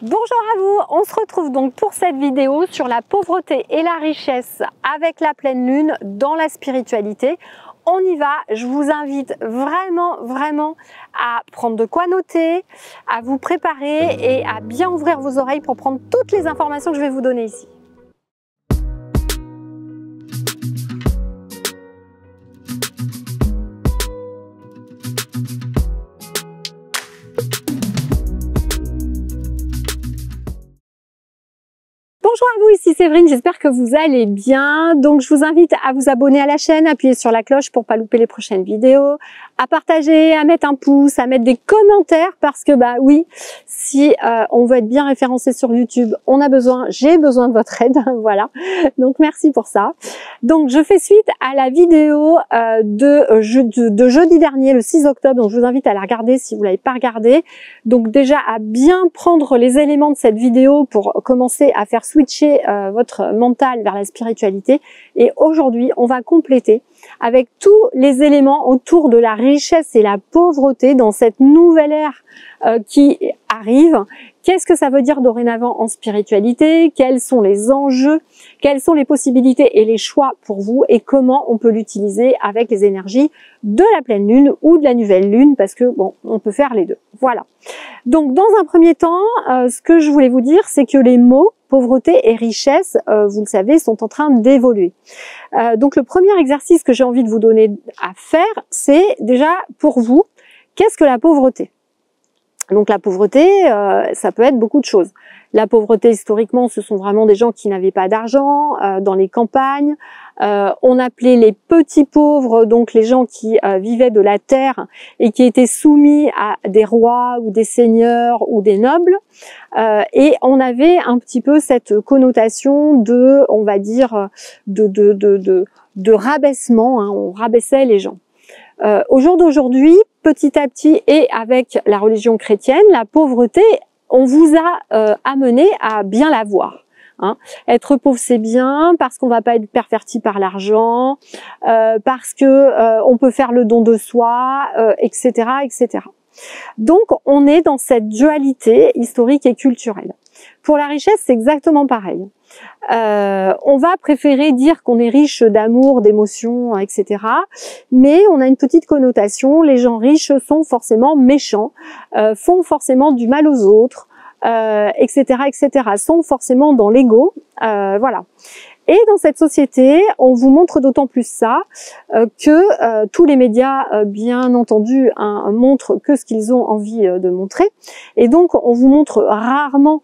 Bonjour à vous, on se retrouve donc pour cette vidéo sur la pauvreté et la richesse avec la pleine lune dans la spiritualité. On y va, je vous invite vraiment à prendre de quoi noter, à vous préparer et à bien ouvrir vos oreilles pour prendre toutes les informations que je vais vous donner ici. Bonjour à vous, ici Séverine, j'espère que vous allez bien. Donc je vous invite à vous abonner à la chaîne, appuyer sur la cloche pour pas louper les prochaines vidéos, à partager, à mettre un pouce, à mettre des commentaires parce que bah oui, si on veut être bien référencé sur YouTube, j'ai besoin de votre aide, voilà. Donc merci pour ça. Donc je fais suite à la vidéo de jeudi dernier, le 6 octobre, donc je vous invite à la regarder si vous l'avez pas regardée. Donc déjà à bien prendre les éléments de cette vidéo pour commencer à faire switcher votre mental vers la spiritualité. Et aujourd'hui, on va compléter avec tous les éléments autour de la richesse et la pauvreté dans cette nouvelle ère qui arrive. Qu'est-ce que ça veut dire dorénavant en spiritualité? Quels sont les enjeux? Quelles sont les possibilités et les choix pour vous? Et comment on peut l'utiliser avec les énergies de la pleine lune ou de la nouvelle lune? Parce que bon, on peut faire les deux. Voilà. Donc dans un premier temps, ce que je voulais vous dire, c'est que les mots pauvreté et richesse, vous le savez, sont en train d'évoluer. Donc le premier exercice que j'ai envie de vous donner à faire, c'est déjà pour vous, qu'est-ce que la pauvreté? Donc la pauvreté, ça peut être beaucoup de choses. La pauvreté, historiquement, ce sont vraiment des gens qui n'avaient pas d'argent dans les campagnes. On appelait les petits pauvres, donc les gens qui vivaient de la terre et qui étaient soumis à des rois ou des seigneurs ou des nobles. Et on avait un petit peu cette connotation de, on va dire, de rabaissement. Hein, on rabaissait les gens. Au jour d'aujourd'hui, petit à petit, et avec la religion chrétienne, la pauvreté, on vous a amené à bien la voir. Hein. Être pauvre, c'est bien parce qu'on va pas être perverti par l'argent, parce que on peut faire le don de soi, etc., etc. Donc, on est dans cette dualité historique et culturelle. Pour la richesse, c'est exactement pareil. On va préférer dire qu'on est riche d'amour, d'émotions, etc. Mais on a une petite connotation, les gens riches sont forcément méchants, font forcément du mal aux autres, etc., etc., sont forcément dans l'ego, voilà. Et dans cette société, on vous montre d'autant plus ça que tous les médias, bien entendu, hein, montrent que ce qu'ils ont envie de montrer. Et donc, on vous montre rarement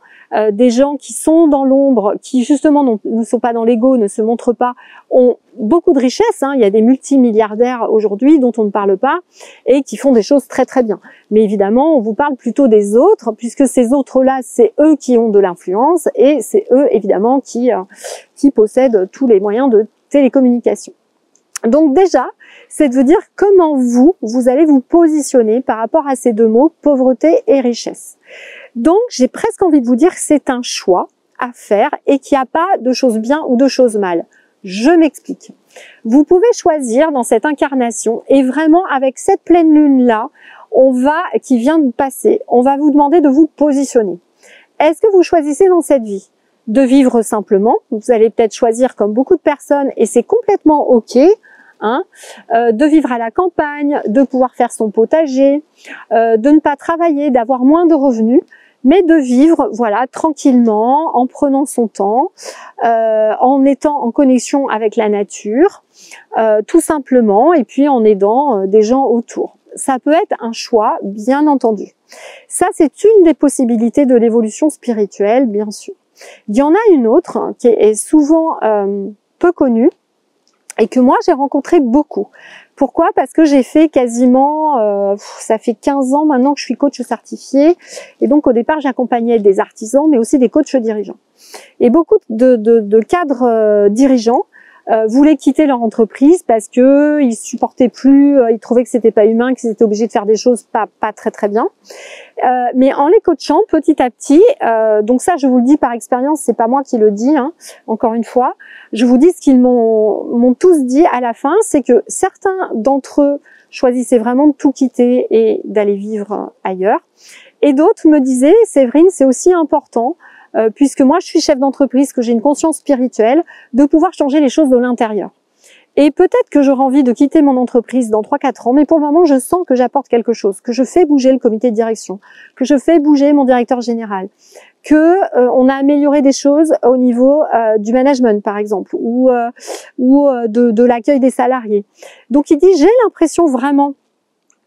des gens qui sont dans l'ombre, qui justement ne sont pas dans l'ego, ne se montrent pas, ont beaucoup de richesses. Hein. Il y a des multimilliardaires aujourd'hui dont on ne parle pas et qui font des choses très très bien. Mais évidemment, on vous parle plutôt des autres, puisque ces autres-là, c'est eux qui ont de l'influence et c'est eux évidemment qui possèdent tous les moyens de télécommunication. Donc déjà, c'est de vous dire comment vous allez vous positionner par rapport à ces deux mots, pauvreté et richesse. Donc, j'ai presque envie de vous dire que c'est un choix à faire et qu'il n'y a pas de choses bien ou de choses mal. Je m'explique. Vous pouvez choisir dans cette incarnation et vraiment avec cette pleine lune-là, qui vient de passer, on va vous demander de vous positionner. Est-ce que vous choisissez dans cette vie de vivre simplement? Vous allez peut-être choisir comme beaucoup de personnes et c'est complètement OK. Hein, de vivre à la campagne, de pouvoir faire son potager, de ne pas travailler, d'avoir moins de revenus, mais de vivre voilà tranquillement, en prenant son temps, en étant en connexion avec la nature, tout simplement, et puis en aidant des gens autour. Ça peut être un choix, bien entendu. Ça, c'est une des possibilités de l'évolution spirituelle, bien sûr. Il y en a une autre hein, qui est souvent peu connue, et que moi j'ai rencontré beaucoup. Pourquoi? Parce que j'ai fait quasiment, ça fait 15 ans maintenant que je suis coach certifiée, et donc au départ j'accompagnais des artisans, mais aussi des coachs dirigeants. Et beaucoup de cadres dirigeants voulaient quitter leur entreprise parce que ils supportaient plus, ils trouvaient que c'était pas humain, qu'ils étaient obligés de faire des choses pas très très bien. Mais en les coachant petit à petit, donc ça je vous le dis par expérience, c'est pas moi qui le dis, hein, encore une fois, je vous dis ce qu'ils m'ont tous dit à la fin, c'est que certains d'entre eux choisissaient vraiment de tout quitter et d'aller vivre ailleurs. Et d'autres me disaient, Séverine, c'est aussi important, puisque moi je suis chef d'entreprise, que j'ai une conscience spirituelle, de pouvoir changer les choses de l'intérieur. Et peut-être que j'aurai envie de quitter mon entreprise dans 3-4 ans, mais pour le moment, je sens que j'apporte quelque chose, que je fais bouger le comité de direction, que je fais bouger mon directeur général, que on a amélioré des choses au niveau du management, par exemple, ou de l'accueil des salariés. Donc, il dit, j'ai l'impression vraiment,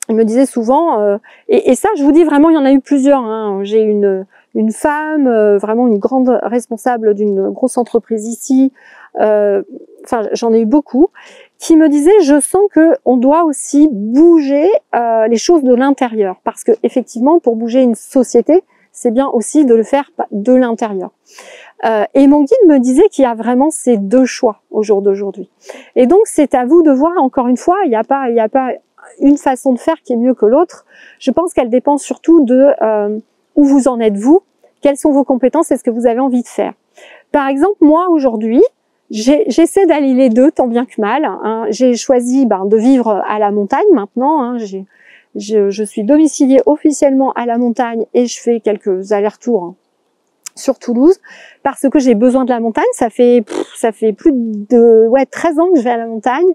il me disait souvent, et ça, je vous dis vraiment, il y en a eu plusieurs. Hein. J'ai une femme, vraiment une grande responsable d'une grosse entreprise ici, enfin j'en ai eu beaucoup, qui me disait je sens que on doit aussi bouger les choses de l'intérieur, parce que effectivement pour bouger une société c'est bien aussi de le faire de l'intérieur. Et mon guide me disait qu'il y a vraiment ces deux choix au jour d'aujourd'hui. Et donc c'est à vous de voir, encore une fois, il n'y a pas une façon de faire qui est mieux que l'autre. Je pense qu'elle dépend surtout de où vous en êtes vous, quelles sont vos compétences et ce que vous avez envie de faire. Par exemple, moi aujourd'hui, j'essaie d'allier les deux tant bien que mal. Hein. J'ai choisi de vivre à la montagne maintenant. Hein. Je suis domiciliée officiellement à la montagne et je fais quelques allers-retours sur Toulouse parce que j'ai besoin de la montagne. Ça fait plus de 13 ans que je vais à la montagne.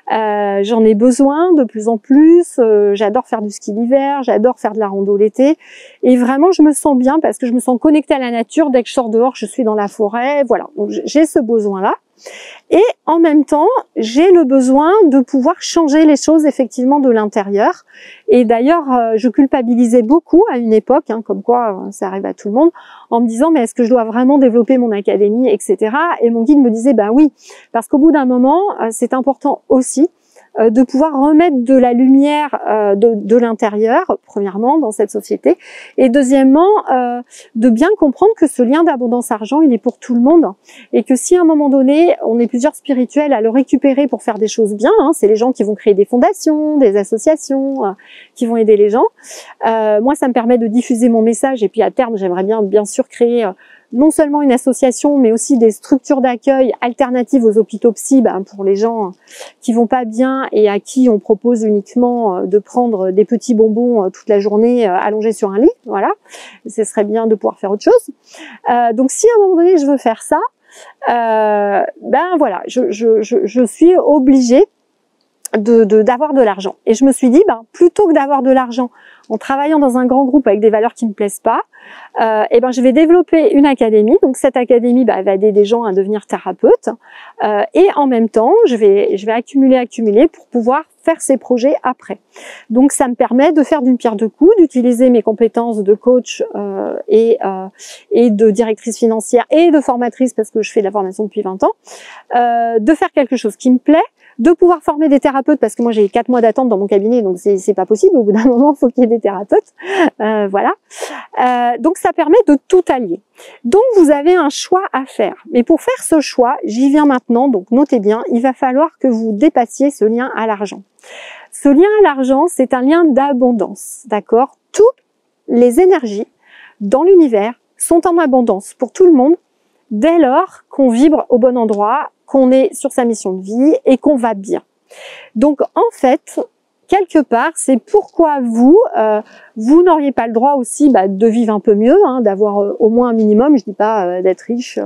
J'en ai besoin de plus en plus. J'adore faire du ski l'hiver, j'adore faire de la rando l'été, et vraiment je me sens bien parce que je me sens connectée à la nature. Dès que je sors dehors, je suis dans la forêt. Voilà, donc j'ai ce besoin-là. Et en même temps, j'ai le besoin de pouvoir changer les choses effectivement de l'intérieur. Et d'ailleurs, je culpabilisais beaucoup à une époque, comme quoi ça arrive à tout le monde, en me disant mais est-ce que je dois vraiment développer mon académie, etc. Et mon guide me disait oui, parce qu'au bout d'un moment, c'est important aussi de pouvoir remettre de la lumière de l'intérieur, premièrement, dans cette société, et deuxièmement, de bien comprendre que ce lien d'abondance-argent, il est pour tout le monde, et que si à un moment donné, on est plusieurs spirituels à le récupérer pour faire des choses bien, c'est les gens qui vont créer des fondations, des associations, qui vont aider les gens. Moi, ça me permet de diffuser mon message, et puis à terme, j'aimerais bien sûr créer non seulement une association, mais aussi des structures d'accueil alternatives aux hôpitaux psy, pour les gens qui vont pas bien et à qui on propose uniquement de prendre des petits bonbons toute la journée allongés sur un lit. Voilà, ce serait bien de pouvoir faire autre chose. Donc si à un moment donné je veux faire ça, voilà, je suis obligée d'avoir de l'argent. Et je me suis dit, plutôt que d'avoir de l'argent en travaillant dans un grand groupe avec des valeurs qui me plaisent pas, je vais développer une académie. Donc cette académie va aider des gens à devenir thérapeutes, et en même temps je vais accumuler pour pouvoir faire ces projets après. Donc ça me permet de faire d'une pierre deux coups, d'utiliser mes compétences de coach et de directrice financière et de formatrice, parce que je fais de la formation depuis 20 ans, de faire quelque chose qui me plaît, de pouvoir former des thérapeutes, parce que moi j'ai 4 mois d'attente dans mon cabinet, donc c'est pas possible. Au bout d'un moment, il faut qu'il y ait des thérapeutes. Voilà. Donc ça permet de tout allier. Donc vous avez un choix à faire. Mais pour faire ce choix, j'y viens maintenant, donc notez bien, il va falloir que vous dépassiez ce lien à l'argent. Ce lien à l'argent, c'est un lien d'abondance, d'accord? Toutes les énergies dans l'univers sont en abondance pour tout le monde, dès lors qu'on vibre au bon endroit, qu'on est sur sa mission de vie et qu'on va bien. Donc en fait, quelque part, c'est pourquoi vous n'auriez pas le droit aussi de vivre un peu mieux, d'avoir au moins un minimum. Je dis pas d'être riche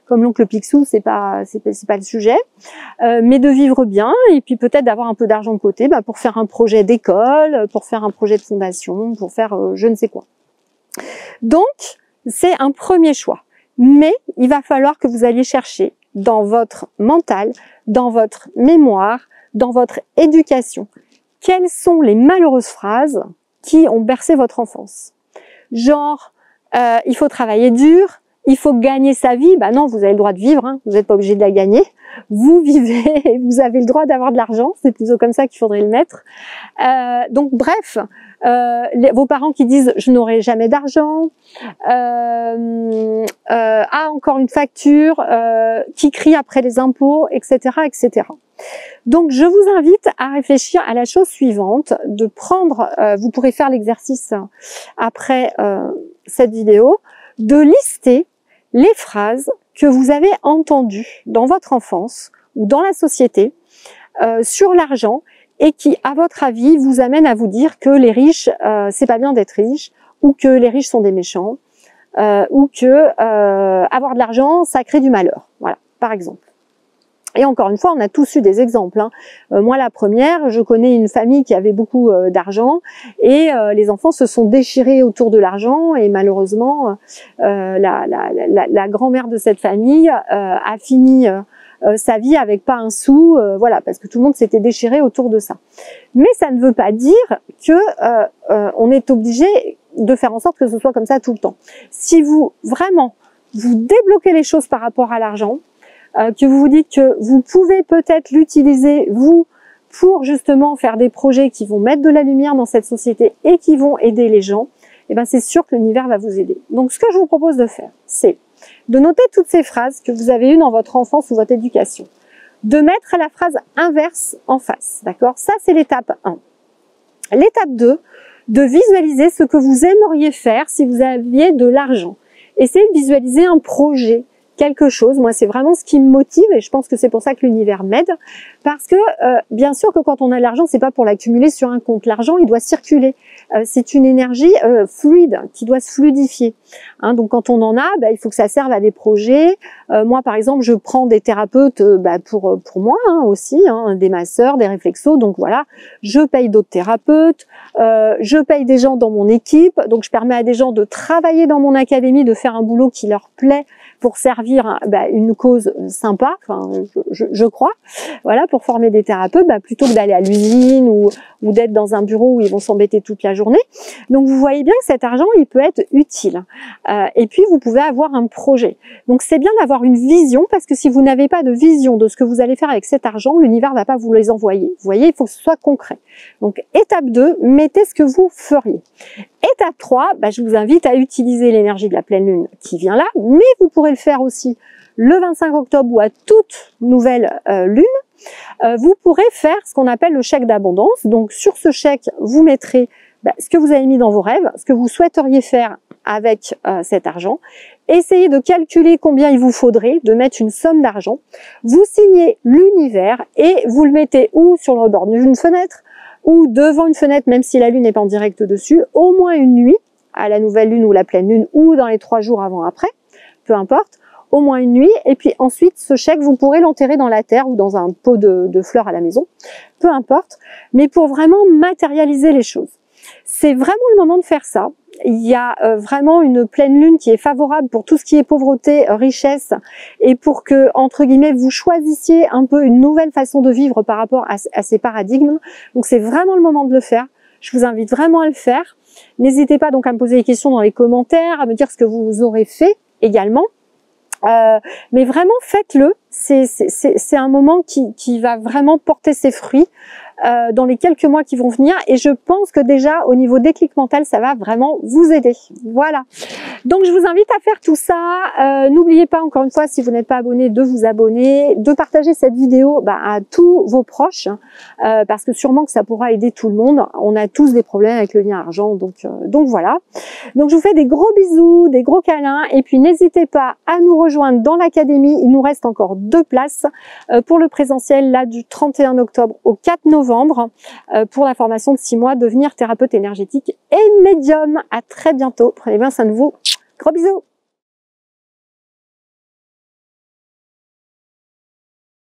comme l'oncle Picsou, c'est pas le sujet, mais de vivre bien et puis peut-être d'avoir un peu d'argent de côté pour faire un projet d'école, pour faire un projet de fondation, pour faire je ne sais quoi. Donc c'est un premier choix, mais il va falloir que vous alliez chercher dans votre mental, dans votre mémoire, dans votre éducation. Quelles sont les malheureuses phrases qui ont bercé votre enfance? Genre, il faut travailler dur, il faut gagner sa vie. Non, vous avez le droit de vivre, vous n'êtes pas obligé de la gagner. Vous vivez, vous avez le droit d'avoir de l'argent, c'est plutôt comme ça qu'il faudrait le mettre. Donc bref, vos parents qui disent « je n'aurai jamais d'argent », encore une facture, qui crie après les impôts, etc., etc. Donc je vous invite à réfléchir à la chose suivante, de prendre, vous pourrez faire l'exercice après cette vidéo, de lister les phrases que vous avez entendues dans votre enfance ou dans la société sur l'argent et qui, à votre avis, vous amènent à vous dire que les riches, c'est pas bien d'être riche, ou que les riches sont des méchants, ou que avoir de l'argent, ça crée du malheur. Voilà, par exemple. Et encore une fois, on a tous eu des exemples. Hein. Moi, la première, je connais une famille qui avait beaucoup d'argent et les enfants se sont déchirés autour de l'argent et malheureusement, la grand-mère de cette famille a fini sa vie avec pas un sou, voilà, parce que tout le monde s'était déchiré autour de ça. Mais ça ne veut pas dire que on est obligé de faire en sorte que ce soit comme ça tout le temps. Si vous vraiment vous débloquez les choses par rapport à l'argent, que vous vous dites que vous pouvez peut-être l'utiliser, vous, pour justement faire des projets qui vont mettre de la lumière dans cette société et qui vont aider les gens, eh ben c'est sûr que l'univers va vous aider. Donc ce que je vous propose de faire, c'est de noter toutes ces phrases que vous avez eues dans votre enfance ou votre éducation, de mettre la phrase inverse en face, d'accord? Ça, c'est l'étape 1. L'étape 2, de visualiser ce que vous aimeriez faire si vous aviez de l'argent. Essayez de visualiser un projet, quelque chose. Moi, c'est vraiment ce qui me motive et je pense que c'est pour ça que l'univers m'aide, parce que bien sûr que quand on a de l'argent, c'est pas pour l'accumuler sur un compte. L'argent, il doit circuler. C'est une énergie fluide qui doit se fluidifier. Hein, donc, quand on en a, il faut que ça serve à des projets. Moi, par exemple, je prends des thérapeutes pour moi aussi, des masseurs, des réflexos. Donc voilà, je paye d'autres thérapeutes, je paye des gens dans mon équipe. Donc, je permets à des gens de travailler dans mon académie, de faire un boulot qui leur plaît pour servir une cause sympa, je crois, voilà, pour former des thérapeutes, plutôt que d'aller à l'usine ou d'être dans un bureau où ils vont s'embêter toute la journée. Donc vous voyez bien que cet argent, il peut être utile. Et puis vous pouvez avoir un projet. Donc c'est bien d'avoir une vision, parce que si vous n'avez pas de vision de ce que vous allez faire avec cet argent, l'univers va pas vous les envoyer. Vous voyez, il faut que ce soit concret. Donc étape 2, mettez ce que vous feriez. Étape 3, je vous invite à utiliser l'énergie de la pleine lune qui vient là, mais vous pourrez le faire aussi le 25 octobre ou à toute nouvelle lune. Vous pourrez faire ce qu'on appelle le chèque d'abondance. Donc sur ce chèque, vous mettrez ce que vous avez mis dans vos rêves, ce que vous souhaiteriez faire avec cet argent. Essayez de calculer combien il vous faudrait, de mettre une somme d'argent. Vous signez l'univers et vous le mettez ou sur le rebord d'une fenêtre, ou devant une fenêtre, même si la lune n'est pas en direct dessus, au moins une nuit, à la nouvelle lune ou la pleine lune, ou dans les 3 jours avant après, peu importe, au moins une nuit, et puis ensuite, ce chèque, vous pourrez l'enterrer dans la terre ou dans un pot de fleurs à la maison, peu importe, mais pour vraiment matérialiser les choses. C'est vraiment le moment de faire ça. Il y a vraiment une pleine lune qui est favorable pour tout ce qui est pauvreté, richesse, et pour que, entre guillemets, vous choisissiez un peu une nouvelle façon de vivre par rapport à ces paradigmes. Donc c'est vraiment le moment de le faire. Je vous invite vraiment à le faire. N'hésitez pas donc à me poser des questions dans les commentaires, à me dire ce que vous aurez fait également. Mais vraiment faites-le. C'est un moment qui va vraiment porter ses fruits dans les quelques mois qui vont venir, et je pense que déjà au niveau déclic mental, ça va vraiment vous aider. Voilà. Donc je vous invite à faire tout ça. N'oubliez pas, encore une fois, si vous n'êtes pas abonné, de vous abonner, de partager cette vidéo à tous vos proches, parce que sûrement que ça pourra aider tout le monde. On a tous des problèmes avec le lien argent, donc voilà. Donc je vous fais des gros bisous, des gros câlins, et puis n'hésitez pas à nous rejoindre dans l'académie. Il nous reste encore 2 places pour le présentiel là du 31 octobre au 4 novembre pour la formation de 6 mois, devenir thérapeute énergétique et médium. À très bientôt. Prenez bien soin de vous. Gros bisous.